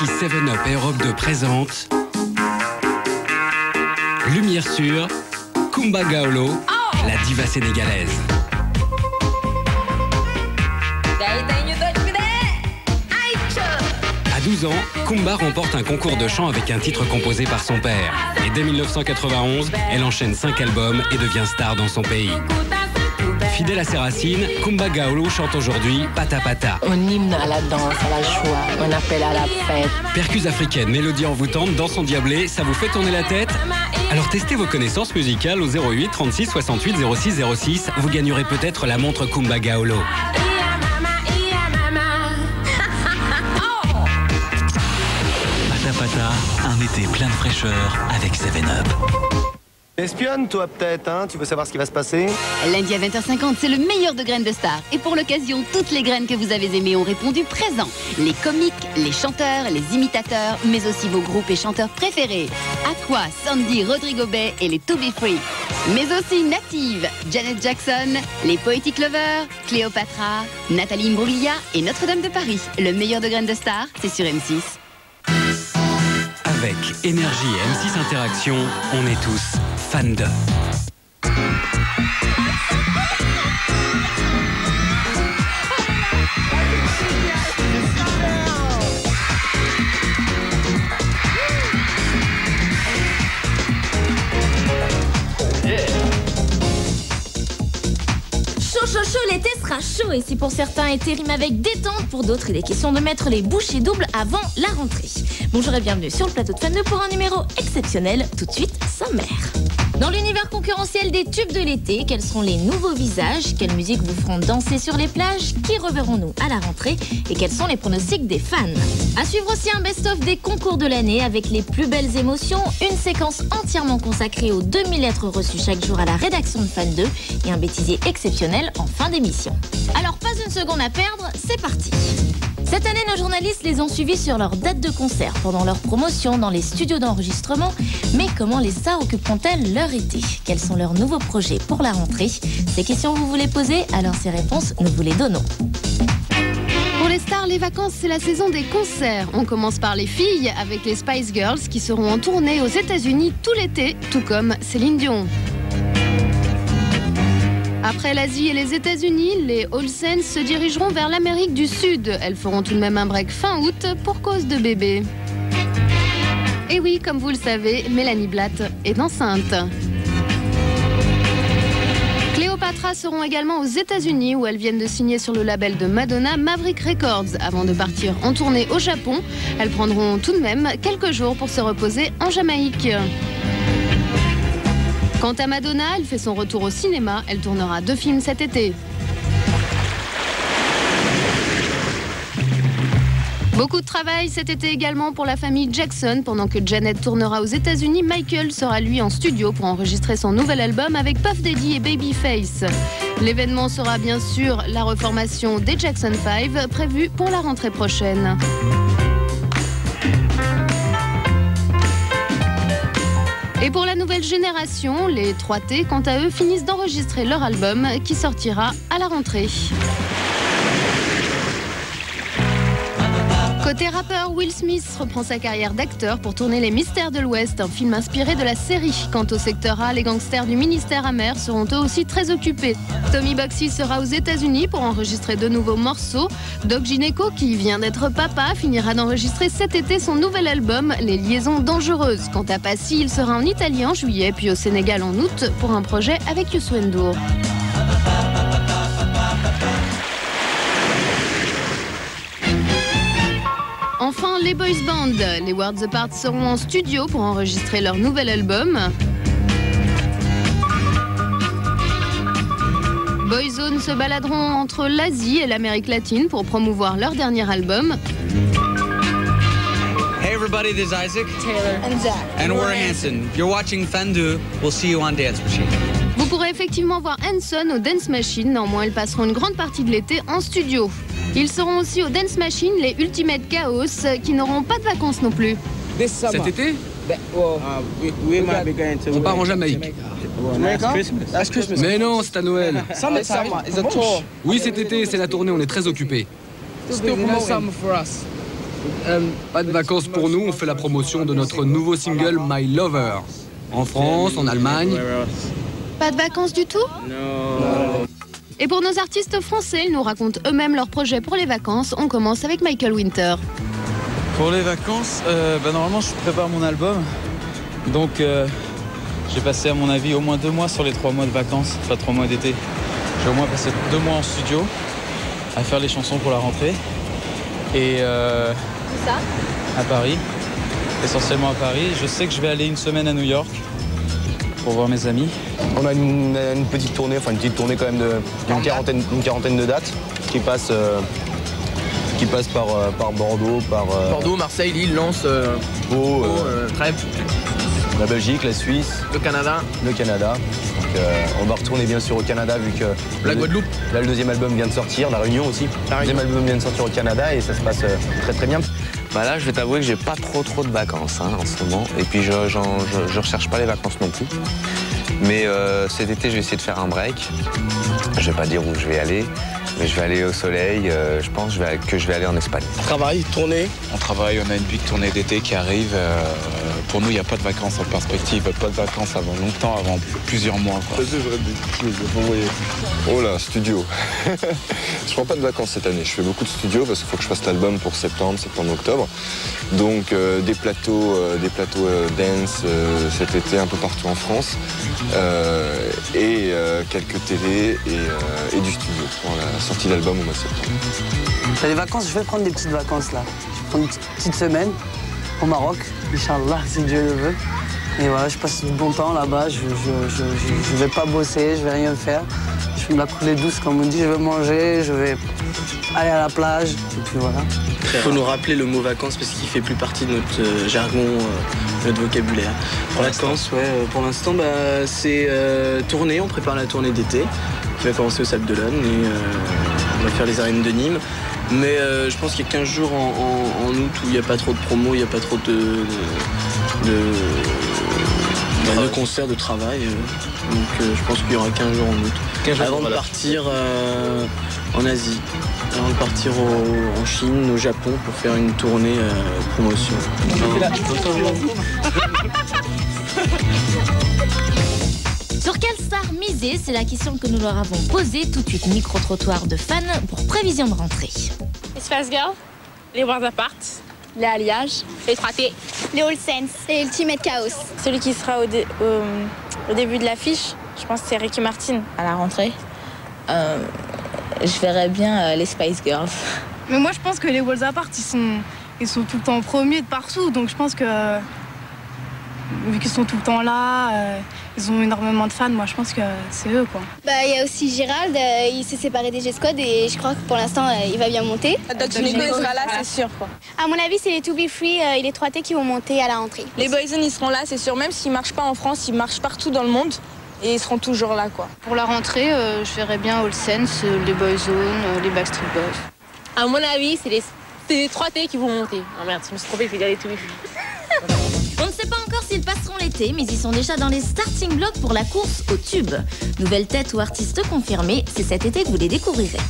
7up et Europe 2 présente Lumière sur Coumba Gawlo, la diva sénégalaise. À 12 ans, Coumba remporte un concours de chant avec un titre composé par son père. Et dès 1991, elle enchaîne 5 albums et devient star dans son pays. Fidèle à ses racines, Coumba Gawlo chante aujourd'hui Pata Pata. On hymne à la danse, à la joie, on appelle à la fête. Percus africaine, mélodie envoûtante, danse endiablée, ça vous fait tourner la tête? Alors testez vos connaissances musicales au 08 36 68 06 06. Vous gagnerez peut-être la montre Coumba Gawlo. Pata Pata, un été plein de fraîcheur avec 7up. Espionne, toi, peut-être, hein? Tu veux savoir ce qui va se passer? Lundi à 20h50, c'est le meilleur de graines de stars. Et pour l'occasion, toutes les graines que vous avez aimées ont répondu présent. Les comiques, les chanteurs, les imitateurs, mais aussi vos groupes et chanteurs préférés. Aqua, Sandy, Rodrigo Bay et les To Be Free. Mais aussi Native, Janet Jackson, les Poetic Lovers, Cléopatra, Nathalie Imbruglia et Notre-Dame de Paris. Le meilleur de graines de stars, c'est sur M6. Avec Énergie et M6 Interaction, on est tous fans de... Chaud, l'été sera chaud et si pour certains été rime avec détente, pour d'autres il est question de mettre les bouchées doubles avant la rentrée. Bonjour et bienvenue sur le plateau de Fan 2 pour un numéro exceptionnel, tout de suite sommaire. Dans l'univers concurrentiel des tubes de l'été, quels seront les nouveaux visages? Quelles musiques vous feront danser sur les plages? Qui reverrons-nous à la rentrée? Et quels sont les pronostics des fans? À suivre aussi un best-of des concours de l'année avec les plus belles émotions, une séquence entièrement consacrée aux 2000 lettres reçues chaque jour à la rédaction de Fan 2 et un bêtisier exceptionnel en fin d'émission. Alors pas une seconde à perdre, c'est parti! Cette année, nos journalistes les ont suivis sur leur date de concert, pendant leur promotion, dans les studios d'enregistrement. Mais comment les stars occuperont-elles leur été? Quels sont leurs nouveaux projets pour la rentrée? Ces questions vous voulez poser, alors ces réponses, nous vous les donnons. Pour les stars, les vacances, c'est la saison des concerts. On commence par les filles, avec les Spice Girls, qui seront en tournée aux États-Unis tout l'été, tout comme Céline Dion. Après l'Asie et les États-Unis, les Olsen se dirigeront vers l'Amérique du Sud. Elles feront tout de même un break fin août pour cause de bébé. Et oui, comme vous le savez, Mélanie Blatt est enceinte. Cléopatra seront également aux États-Unis où elles viennent de signer sur le label de Madonna, Maverick Records. Avant de partir en tournée au Japon, elles prendront tout de même quelques jours pour se reposer en Jamaïque. Quant à Madonna, elle fait son retour au cinéma. Elle tournera 2 films cet été. Beaucoup de travail cet été également pour la famille Jackson. Pendant que Janet tournera aux États-Unis, Michael sera lui en studio pour enregistrer son nouvel album avec Puff Daddy et Babyface. L'événement sera bien sûr la reformation des Jackson 5 prévue pour la rentrée prochaine. Et pour la nouvelle génération, les 3T, quant à eux, finissent d'enregistrer leur album qui sortira à la rentrée. Côté rappeur, Will Smith reprend sa carrière d'acteur pour tourner Les Mystères de l'Ouest, un film inspiré de la série. Quant au secteur A, les gangsters du ministère amer seront eux aussi très occupés. Tommy Bugsy sera aux États-Unis pour enregistrer de nouveaux morceaux. Doc Gineco, qui vient d'être papa, finira d'enregistrer cet été son nouvel album, Les Liaisons Dangereuses. Quant à Passy, il sera en Italie en juillet, puis au Sénégal en août pour un projet avec Youssou N'Dour. Enfin, les boys band, les Worlds Apart seront en studio pour enregistrer leur nouvel album. Boyzone se baladeront entre l'Asie et l'Amérique latine pour promouvoir leur dernier album. Hey everybody, this is Isaac, Taylor, and Zach, and we're Hanson. You're watching Fan 2. We'll see you on Dance Machine. Vous pourrez effectivement voir Hanson au Dance Machine. Néanmoins, ils passeront une grande partie de l'été en studio. Ils seront aussi au Dance Machine, les Ultimate Chaos, qui n'auront pas de vacances non plus. Cet été, on part en Jamaïque. Mais non, c'est à Noël. Tour. Oui, cet été, c'est la tournée, on est très occupés. Pas de vacances pour nous, on fait la promotion de notre nouveau single My Lover. En France, en Allemagne. Pas de vacances du tout? Non. Et pour nos artistes français, ils nous racontent eux-mêmes leurs projets pour les vacances. On commence avec Michael Winter. Pour les vacances, normalement je prépare mon album. Donc j'ai passé à mon avis au moins 2 mois sur les 3 mois de vacances, enfin 3 mois d'été. J'ai au moins passé 2 mois en studio à faire les chansons pour la rentrée. Et Ça à Paris, essentiellement à Paris. Je sais que je vais aller une semaine à New York pour voir mes amis. On a une petite tournée, enfin une petite tournée quand même d'une quarantaine de dates qui passe par Bordeaux, Bordeaux, Marseille, Lille, Lens, Pau, Trèbes, la Belgique, la Suisse, le Canada. Donc, on va retourner bien sûr au Canada vu que La Guadeloupe. Là, le deuxième album vient de sortir, La Réunion aussi. Le deuxième album vient de sortir au Canada et ça se passe très très bien. Bah là, je vais t'avouer que j'ai pas trop de vacances en ce moment. Et puis je recherche pas les vacances non plus. Mais cet été, je vais essayer de faire un break. Je vais pas dire où je vais aller, mais je vais aller au soleil. Je pense que je vais aller en Espagne. Travail, tournée. On travaille, on a une big tournée d'été qui arrive. Pour nous, il n'y a pas de vacances en perspective, pas de vacances avant longtemps, avant plusieurs mois. Oh là, studio. Je prends pas de vacances cette année. Je fais beaucoup de studio parce qu'il faut que je fasse l'album pour septembre-octobre. Donc des plateaux dance cet été un peu partout en France. Et quelques télés et du studio pour la sortie d'album au mois de septembre. Les vacances, je vais prendre des petites vacances là. Je vais prendre une petite semaine au Maroc, Inch'Allah, si Dieu le veut. Et voilà, je passe du bon temps là-bas, je vais pas bosser, je vais rien faire. Je vais me la couler douce comme on dit, je vais manger, je vais aller à la plage, et puis voilà. Il faut nous rappeler le mot vacances parce qu'il fait plus partie de notre jargon, notre vocabulaire. Pour vacances, pour l'instant, c'est tournée, on prépare la tournée d'été qui va commencer au Sable d'Olonne et on va faire les arènes de Nîmes. Mais je pense qu'il y a 15 jours en août où il n'y a pas trop de promos, il n'y a pas trop de concerts, de travail. Donc je pense qu'il y aura 15 jours en août. Avant de partir en Asie, avant de partir en Chine, au Japon pour faire une tournée promotion. Sur quelle star miser? C'est la question que nous leur avons posée. Tout de suite, micro-trottoir de fans pour prévision de rentrée. Les Spice Girls, les Worlds Apart, les Alliages, les 3T, les All Sense et Ultimate Chaos. Celui qui sera au début de l'affiche, je pense que c'est Ricky Martin. À la rentrée, je verrais bien les Spice Girls. Mais moi, je pense que les Worlds Apart, ils sont tout le temps premiers de partout. Donc je pense que, vu qu'ils sont tout le temps là, ils ont énormément de fans. Moi, je pense que c'est eux, quoi. Il y a aussi Gérald, il s'est séparé des G-Squad et je crois que pour l'instant, il va bien monter. Doc Gineco sera là, c'est sûr, quoi. À mon avis, c'est les To Be Free et les 3T qui vont monter à la rentrée. Les Boyzone, ils seront là, c'est sûr. Même s'ils marchent pas en France, ils marchent partout dans le monde. Et ils seront toujours là, quoi. Pour la rentrée, je verrais bien All Sense, les Boyzone, les Backstreet Boys. À mon avis, c'est les 3T qui vont monter. Oh merde, je me suis trompée, je vais dire les To Be Free. On ne sait pas encore s'ils passeront l'été, mais ils sont déjà dans les starting blocks pour la course au tube. Nouvelle tête ou artiste confirmé, c'est cet été que vous les découvrirez.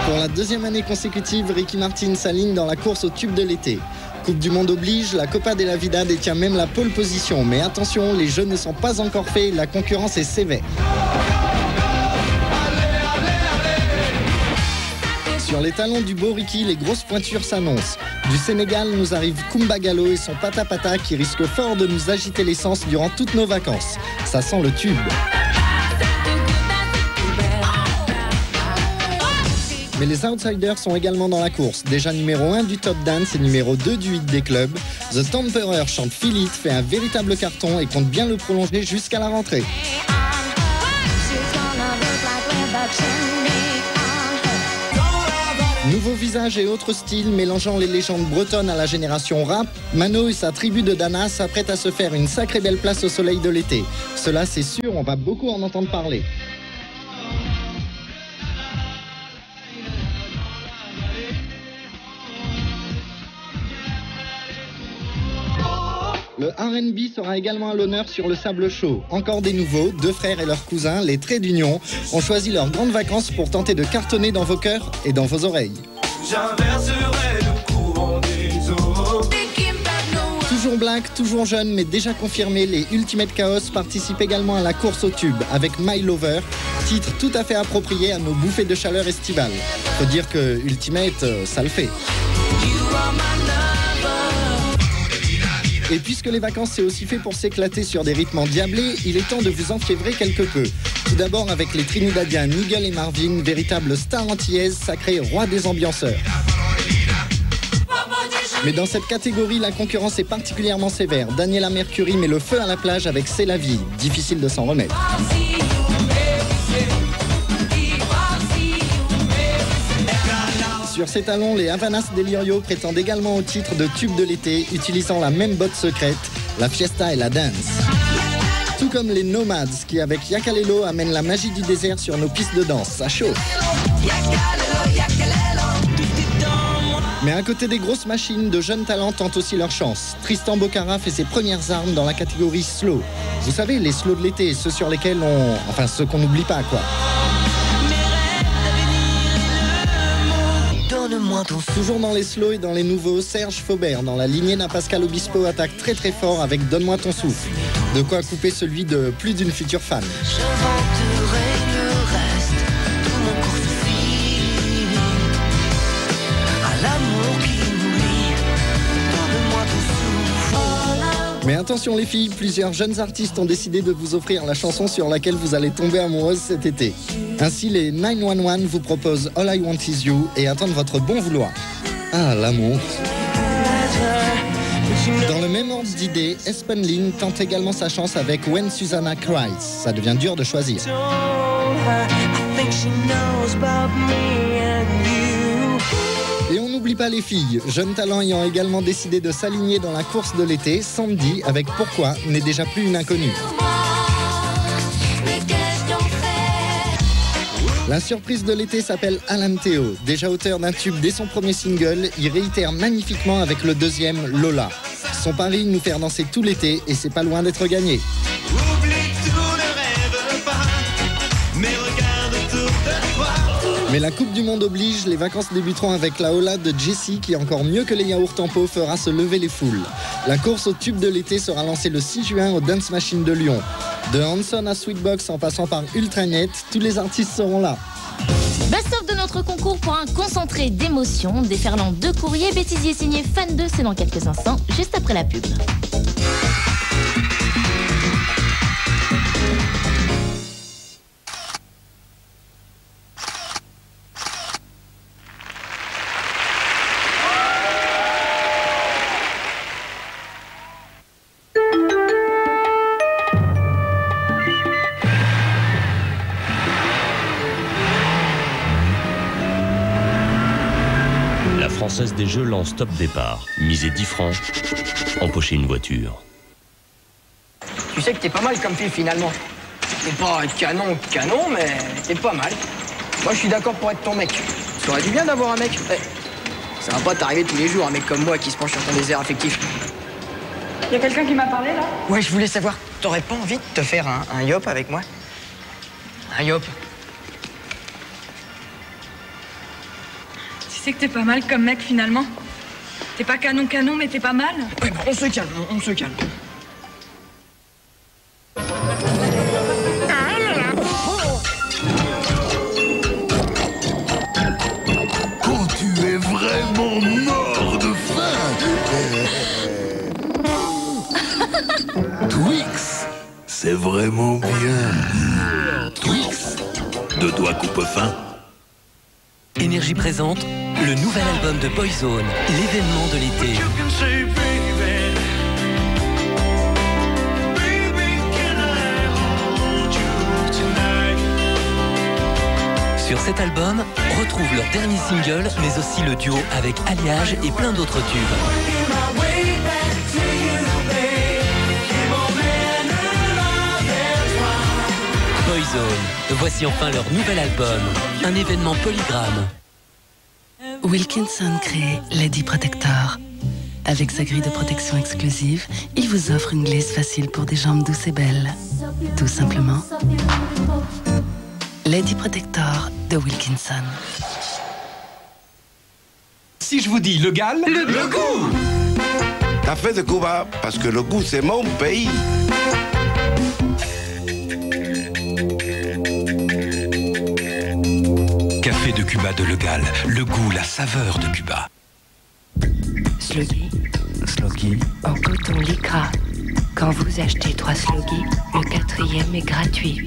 Pour la deuxième année consécutive, Ricky Martin s'aligne dans la course au tube de l'été. Coupe du Monde oblige, la Copa de la Vida détient même la pole position. Mais attention, les jeux ne sont pas encore faits, la concurrence est sévère. Sur les talons du beau Ricky, les grosses pointures s'annoncent. Du Sénégal nous arrive Kumba Gallo et son Pata Pata qui risque fort de nous agiter l'essence durant toutes nos vacances. Ça sent le tube. Mais les outsiders sont également dans la course. Déjà numéro 1 du Top Dance et numéro 2 du hit des clubs, The Tamperer chante Feel It, fait un véritable carton et compte bien le prolonger jusqu'à la rentrée. Nouveau visage et autres styles mélangeant les légendes bretonnes à la génération rap, Mano et sa tribu de Dana s'apprêtent à se faire une sacrée belle place au soleil de l'été. Cela c'est sûr, on va beaucoup en entendre parler. Le R&B sera également à l'honneur sur le Sable Show. Encore des nouveaux, 2 frères et leurs cousins, les Traits d'Union, ont choisi leurs grandes vacances pour tenter de cartonner dans vos cœurs et dans vos oreilles. j'inverserai le courant des eaux. Toujours black, toujours jeune, mais déjà confirmé, les Ultimate Chaos participent également à la course au tube avec My Lover, titre tout à fait approprié à nos bouffées de chaleur estivales. Faut dire que Ultimate, ça le fait. Et puisque les vacances c'est aussi fait pour s'éclater sur des rythmes endiablés, il est temps de vous enfiévrer quelque peu. Tout d'abord avec les Trinidadiens Nigel et Marvin, véritables stars antillaises sacrées rois des ambianceurs. Mais dans cette catégorie, la concurrence est particulièrement sévère. Daniela Mercury met le feu à la plage avec C'est la vie. Difficile de s'en remettre. Sur ses talons, les Havanas Delirio prétendent également au titre de tube de l'été, utilisant la même botte secrète, la fiesta et la dance. Tout comme les Nomads, qui avec Yakalelo amènent la magie du désert sur nos pistes de danse. Ça chauffe. Mais à côté des grosses machines, de jeunes talents tentent aussi leur chance. Tristan Bocara fait ses premières armes dans la catégorie slow. Vous savez, les slows de l'été, ceux sur lesquels ceux qu'on n'oublie pas, quoi. Toujours dans les slows et dans les nouveaux, Serge Faubert, dans la lignée d'un Pascal Obispo, attaque très très fort avec Donne-moi ton souffle. De quoi couper celui de plus d'une future fan. Mais attention les filles, plusieurs jeunes artistes ont décidé de vous offrir la chanson sur laquelle vous allez tomber amoureuse cet été. Ainsi, les 911 vous proposent All I Want Is You et attendent votre bon vouloir. Ah, l'amour. Dans le même ordre d'idée, Espen Lind tente également sa chance avec When Susanna Cries. Ça devient dur de choisir. Et on n'oublie pas les filles, jeunes talents ayant également décidé de s'aligner dans la course de l'été, Sandy avec Pourquoi n'est déjà plus une inconnue. La surprise de l'été s'appelle Alan Théo. Déjà auteur d'un tube dès son premier single, il réitère magnifiquement avec le deuxième, Lola. Son pari, nous faire danser tout l'été et c'est pas loin d'être gagné. Mais la Coupe du Monde oblige, les vacances débuteront avec la Ola de Jessie qui, encore mieux que les yaourts tempo, fera se lever les foules. La course au tube de l'été sera lancée le 6 juin au Dance Machine de Lyon. De Hanson à Sweetbox en passant par Ultranet, tous les artistes seront là. Best-of de notre concours pour un concentré d'émotions, déferlant de courriers bêtisiers signés Fan 2, c'est dans quelques instants, juste après la pub. Française des Jeux lance Top Départ. Misez 10 francs, empocher une voiture. Tu sais que t'es pas mal comme fille finalement. T'es pas canon, mais t'es pas mal. Moi je suis d'accord pour être ton mec. Ça aurait du bien d'avoir un mec. Ça va pas t'arriver tous les jours, un mec comme moi qui se penche sur ton désert affectif. Y a quelqu'un qui m'a parlé là? Ouais, je voulais savoir, t'aurais pas envie de te faire un yop avec moi? Un yop? Tu sais que t'es pas mal comme mec finalement. T'es pas canon, mais t'es pas mal. Ouais, bon, on se calme, on se calme. Quand tu es vraiment mort de faim. Twix, c'est vraiment bien. Twix, 2 doigts coupe-fin. Énergie présente le nouvel album de Boyzone, l'événement de l'été. Sur cet album, retrouve leur dernier single, mais aussi le duo avec Alliage et plein d'autres tubes. Boyzone, voici enfin leur nouvel album, un événement polygramme. Wilkinson crée Lady Protector. Avec sa grille de protection exclusive, il vous offre une glisse facile pour des jambes douces et belles. Tout simplement. Lady Protector de Wilkinson. si je vous dis le Galles, le goût. Café de Cuba, parce que le goût, c'est mon pays. Café de Cuba de Le Galles, le goût, la saveur de Cuba. Sluggy. Sluggy. En coton lycra. Quand vous achetez 3 Sluggy, le 4e est gratuit.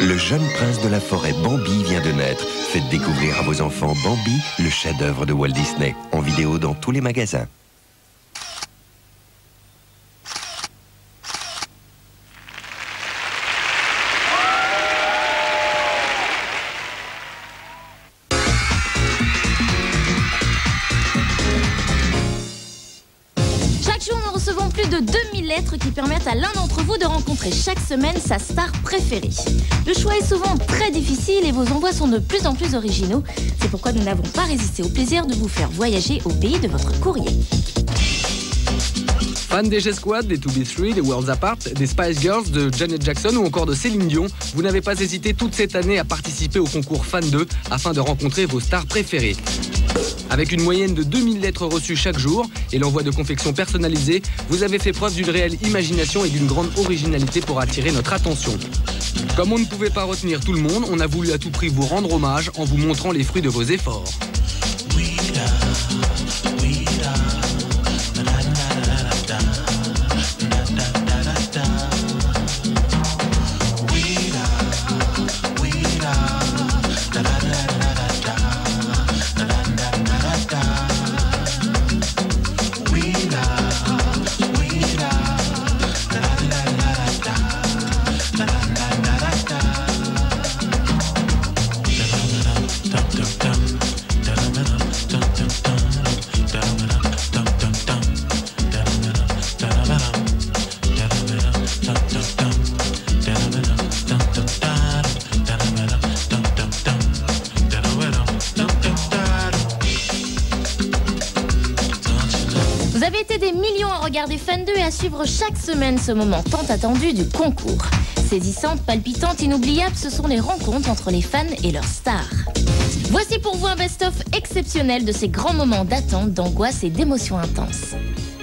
Le jeune prince de la forêt Bambi vient de naître. Faites découvrir à vos enfants Bambi, le chef-d'œuvre de Walt Disney, en vidéo dans tous les magasins. Plus de 2000 lettres qui permettent à l'un d'entre vous de rencontrer chaque semaine sa star préférée. Le choix est souvent très difficile et vos envois sont de plus en plus originaux. C'est pourquoi nous n'avons pas résisté au plaisir de vous faire voyager au pays de votre courrier. Fan des G-Squad, des 2B3, des Worlds Apart, des Spice Girls, de Janet Jackson ou encore de Céline Dion, vous n'avez pas hésité toute cette année à participer au concours Fan 2 afin de rencontrer vos stars préférées. Avec une moyenne de 2000 lettres reçues chaque jour et l'envoi de confections personnalisées, vous avez fait preuve d'une réelle imagination et d'une grande originalité pour attirer notre attention. Comme on ne pouvait pas retenir tout le monde, on a voulu à tout prix vous rendre hommage en vous montrant les fruits de vos efforts. Regardez Fan 2 et à suivre chaque semaine ce moment tant attendu du concours. Saisissantes, palpitantes, inoubliables, ce sont les rencontres entre les fans et leurs stars. Voici pour vous un best-of exceptionnel de ces grands moments d'attente, d'angoisse et d'émotions intenses.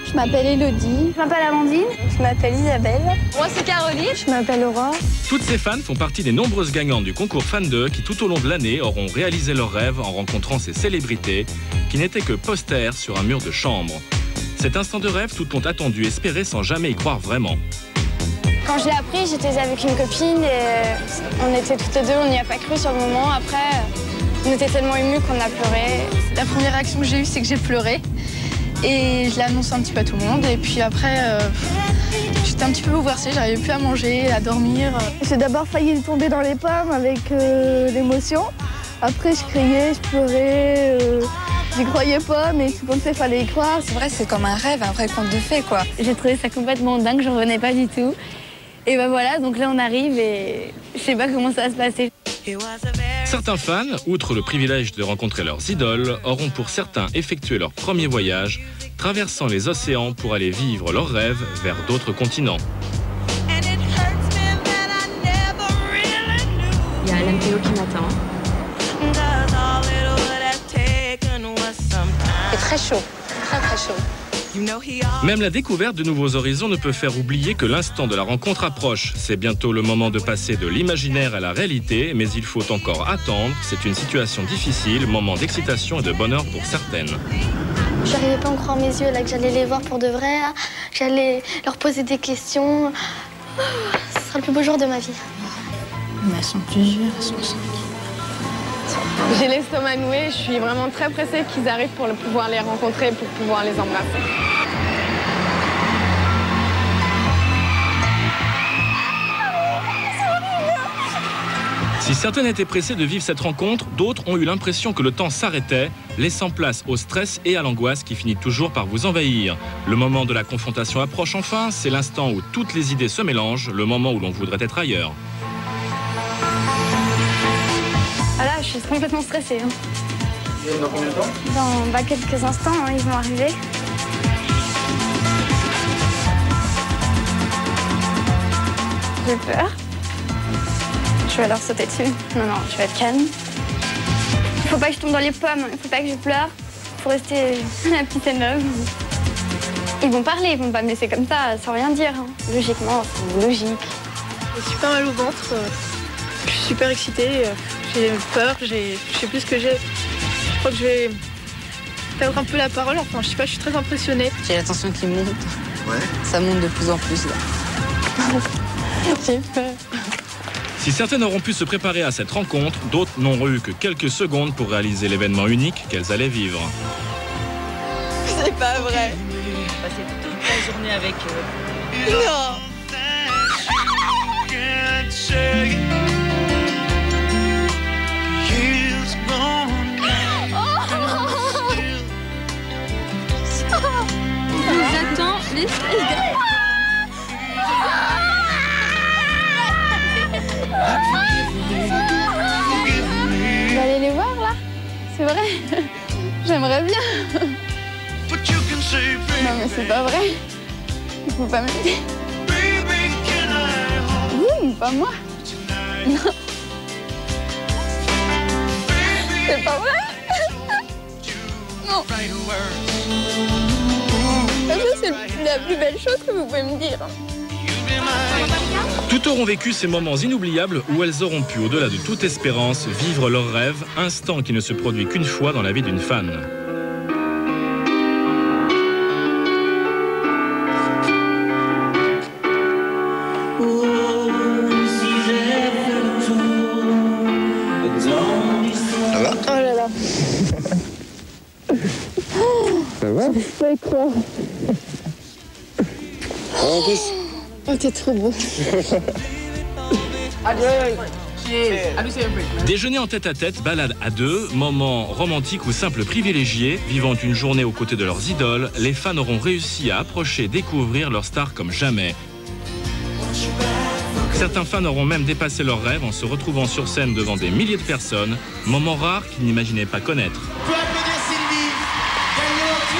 Je m'appelle Elodie. Je m'appelle Amandine. Je m'appelle Isabelle. Moi c'est Caroline. Je m'appelle Aurore. Toutes ces fans font partie des nombreuses gagnantes du concours Fan 2 qui tout au long de l'année auront réalisé leurs rêves en rencontrant ces célébrités qui n'étaient que posters sur un mur de chambre. Cet instant de rêve, toutes l'ont attendu, espéré sans jamais y croire vraiment. Quand je l'ai appris, j'étais avec une copine et on était toutes les deux, on n'y a pas cru sur le moment. Après, on était tellement émus qu'on a pleuré. La première réaction que j'ai eue, c'est que j'ai pleuré. Et je l'ai annoncé un petit peu à tout le monde. Et puis après, j'étais un petit peu bouleversée, j'arrivais plus à manger, à dormir. J'ai d'abord failli tomber dans les pommes avec l'émotion. Après, je criais, je pleurais. J'y croyais pas, mais tout comme ça, il fallait y croire. C'est vrai, c'est comme un rêve, un vrai conte de fées, quoi. J'ai trouvé ça complètement dingue, j'en revenais pas du tout. Et ben voilà, donc là on arrive et je sais pas comment ça va se passer. Certains fans, outre le privilège de rencontrer leurs idoles, auront pour certains effectué leur premier voyage, traversant les océans pour aller vivre leurs rêves vers d'autres continents. Il y a Alain Théo qui m'attend. C'est très chaud, très très chaud. Même la découverte de nouveaux horizons ne peut faire oublier que l'instant de la rencontre approche. C'est bientôt le moment de passer de l'imaginaire à la réalité, mais il faut encore attendre. C'est une situation difficile, moment d'excitation et de bonheur pour certaines. Je n'arrivais pas à en croire mes yeux, là, que j'allais les voir pour de vrai, j'allais leur poser des questions. Ce sera le plus beau jour de ma vie. Elles sont plusieurs, elles sont 5. J'ai l'estomac noué, je suis vraiment très pressée qu'ils arrivent pour pouvoir les rencontrer, pour pouvoir les embrasser. Si certaines étaient pressées de vivre cette rencontre, d'autres ont eu l'impression que le temps s'arrêtait, laissant place au stress et à l'angoisse qui finit toujours par vous envahir. Le moment de la confrontation approche enfin, c'est l'instant où toutes les idées se mélangent, le moment où l'on voudrait être ailleurs. Ah là, je suis complètement stressée. Hein. Et dans combien de temps? Dans quelques instants, hein, ils vont arriver. J'ai peur. Je vais leur sauter dessus. Non, je vais être calme. Il faut pas que je tombe dans les pommes, il faut pas que je pleure. Faut rester la petite neuve. Ils vont parler, ils vont pas me laisser comme ça sans rien dire. Hein. Logiquement, c'est logique. J'ai super mal au ventre, je suis super excitée, j'ai peur, je sais plus ce que j'ai. Je crois que je vais perdre un peu la parole, enfin je sais pas, je suis très impressionnée. J'ai la tension qui monte, ça monte de plus en plus là. J'ai peur. Si certaines auront pu se préparer à cette rencontre, d'autres n'auront eu que quelques secondes pour réaliser l'événement unique qu'elles allaient vivre. C'est pas vrai. Passer toute la journée avec eux. Non. J'attends l'espèce de... Vous allez les voir là? C'est vrai? J'aimerais bien. Non mais c'est pas vrai. Il faut pas me le dire. Oui, mais pas moi. Non. C'est pas vrai. Non. Ça, c'est la plus belle chose que vous pouvez me dire. Toutes auront vécu ces moments inoubliables où elles auront pu, au-delà de toute espérance, vivre leur rêve, instant qui ne se produit qu'une fois dans la vie d'une fan. Ça va? Oh là là. Ça va? Je peux pas y croire. En plus. Oh, t'es trop beau. Déjeuner en tête-à-tête, balade à deux, moments romantiques ou simples privilégiés, vivant une journée aux côtés de leurs idoles, les fans auront réussi à approcher, découvrir leur star comme jamais. Certains fans auront même dépassé leurs rêves en se retrouvant sur scène devant des milliers de personnes, moment rare qu'ils n'imaginaient pas connaître. On peut applaudir Sylvie, gagnante du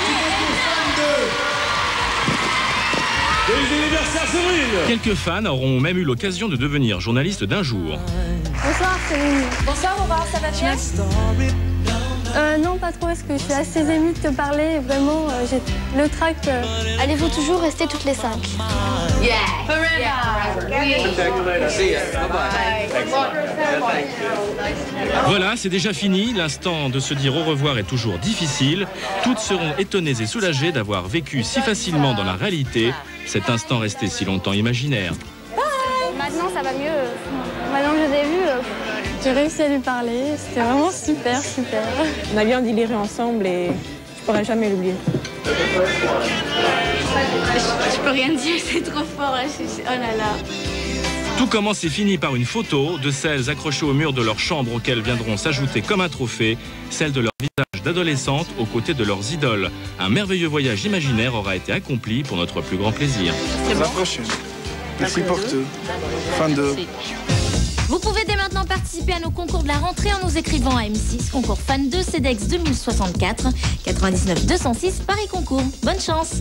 22. Joyeux anniversaire Séverine. Quelques fans auront même eu l'occasion de devenir journalistes d'un jour. Bonsoir, Céline. Bonsoir Aurore, ça va bien? Non, pas trop, parce que je suis assez émue de te parler. Vraiment, j'ai le trac. Allez-vous toujours rester toutes les 5? Yeah, forever. Voilà, c'est déjà fini. L'instant de se dire au revoir est toujours difficile. Toutes seront étonnées et soulagées d'avoir vécu si facilement dans la réalité cet instant resté si longtemps imaginaire. Maintenant, ça va mieux. Maintenant que je vous ai vu, j'ai réussi à lui parler. C'était vraiment super, super. On a bien déliré ensemble et je pourrais jamais l'oublier. Je peux rien dire, c'est trop fort là. Oh là là. Tout commence et finit par une photo de celles accrochées au mur de leur chambre auxquelles viendront s'ajouter comme un trophée celle de leur visage d'adolescente aux côtés de leurs idoles. Un merveilleux voyage imaginaire aura été accompli pour notre plus grand plaisir. À la prochaine. Merci pour tout. Fin de... Vous pouvez dès maintenant participer à nos concours de la rentrée en nous écrivant à M6, concours Fan 2 CEDEX 2064, 99 206 Paris Concours. Bonne chance!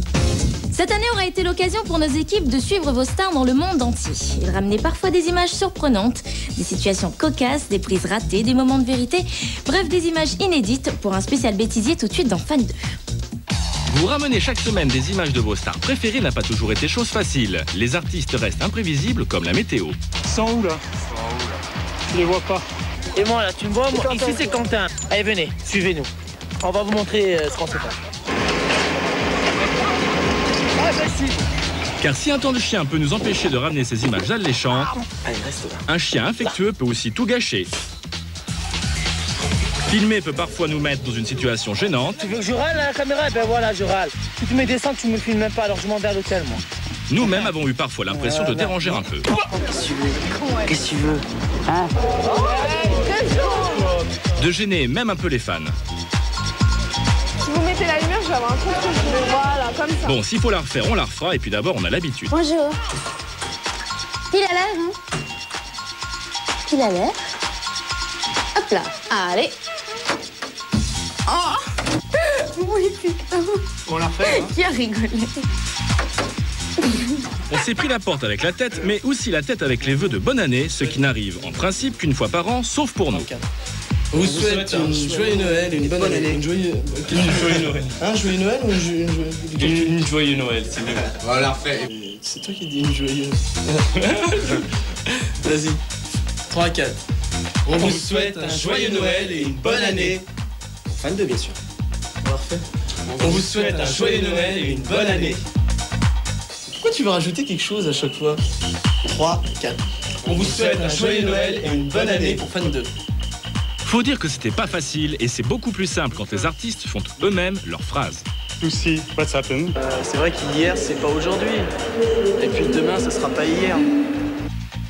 Cette année aura été l'occasion pour nos équipes de suivre vos stars dans le monde entier. Ils ramenaient parfois des images surprenantes, des situations cocasses, des prises ratées, des moments de vérité, bref des images inédites pour un spécial bêtisier tout de suite dans Fan 2. Vous ramener chaque semaine des images de vos stars préférées n'a pas toujours été chose facile. Les artistes restent imprévisibles comme la météo. Ils sont où là? Je les vois pas. Et moi là, tu me vois? Moi, ici c'est Quentin. Allez venez, suivez-nous. On va vous montrer ce qu'on sait faire. Car si un temps de chien peut nous empêcher de ramener ces images alléchantes, un chien affectueux peut aussi tout gâcher. Filmer peut parfois nous mettre dans une situation gênante. Tu veux que je râle à la caméra? Eh ben voilà, je râle. Si tu me descends, tu me filmes même pas, alors je m'en vais à l'hôtel, moi. Nous-mêmes avons eu parfois l'impression de déranger un peu. Qu'est-ce que tu veux? Hein? De gêner même un peu les fans. Si vous mettez la lumière, je vais avoir un truc. Voilà, comme ça. Bon, s'il faut la refaire, on la refera et puis d'abord on a l'habitude. Bonjour. Il a l'air, hein? Il a l'air. Hop là. Allez. Oh! Oui, putain. On la refait, hein? Qui a rigolé? On s'est pris la porte avec la tête, mais aussi la tête avec les vœux de bonne année, ce qui n'arrive en principe qu'une fois par an, sauf pour nous. On vous souhaite un joyeux Noël et une bonne année. Une joyeux Noël. Un joyeux Noël ou une joyeux Noël, c'est mieux. Voilà, refait. C'est toi qui dis une joyeuse. Vas-y. 3, 4. On vous souhaite un joyeux Noël et une bonne année. Fan de, bien sûr. Parfait. On vous souhaite un joyeux Noël et une bonne année. Pourquoi tu veux rajouter quelque chose à chaque fois? 3, 4. On vous souhaite un joyeux Noël et une bonne année pour Fan 2. Faut dire que c'était pas facile et c'est beaucoup plus simple quand les artistes font eux-mêmes leurs phrases. To see what's happened. C'est vrai qu'hier, c'est pas aujourd'hui. Et puis demain, ça sera pas hier.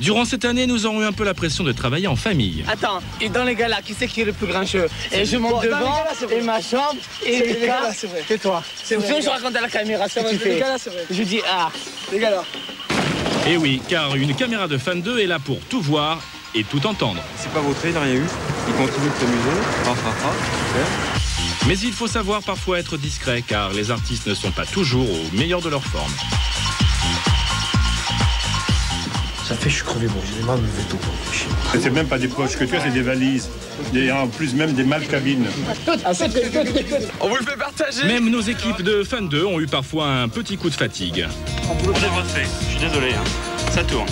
Durant cette année, nous aurons eu un peu la pression de travailler en famille. Attends, et dans les gars-là, qui c'est qui est le plus grincheux? Et je monte devant, et ma chambre, et les gars, c'est toi. C'est vrai. Je raconte à la caméra ce que tu fais. Je dis, ah, les gars-là. Et oui, car une caméra de Fan 2 est là pour tout voir et tout entendre. C'est pas vautré, il n'a rien eu. Il continue de s'amuser. Super. Mais il faut savoir parfois être discret, car les artistes ne sont pas toujours au meilleur de leur forme. Ça fait, je suis crevé, bon, j'ai marre de me lever tôt. C'est même pas des poches que tu as, c'est des valises. Et en plus, même des malcabines. On vous le fait partager. Même nos équipes de Fan 2 ont eu parfois un petit coup de fatigue. J'ai bossé, je suis désolé, hein. Ça tourne.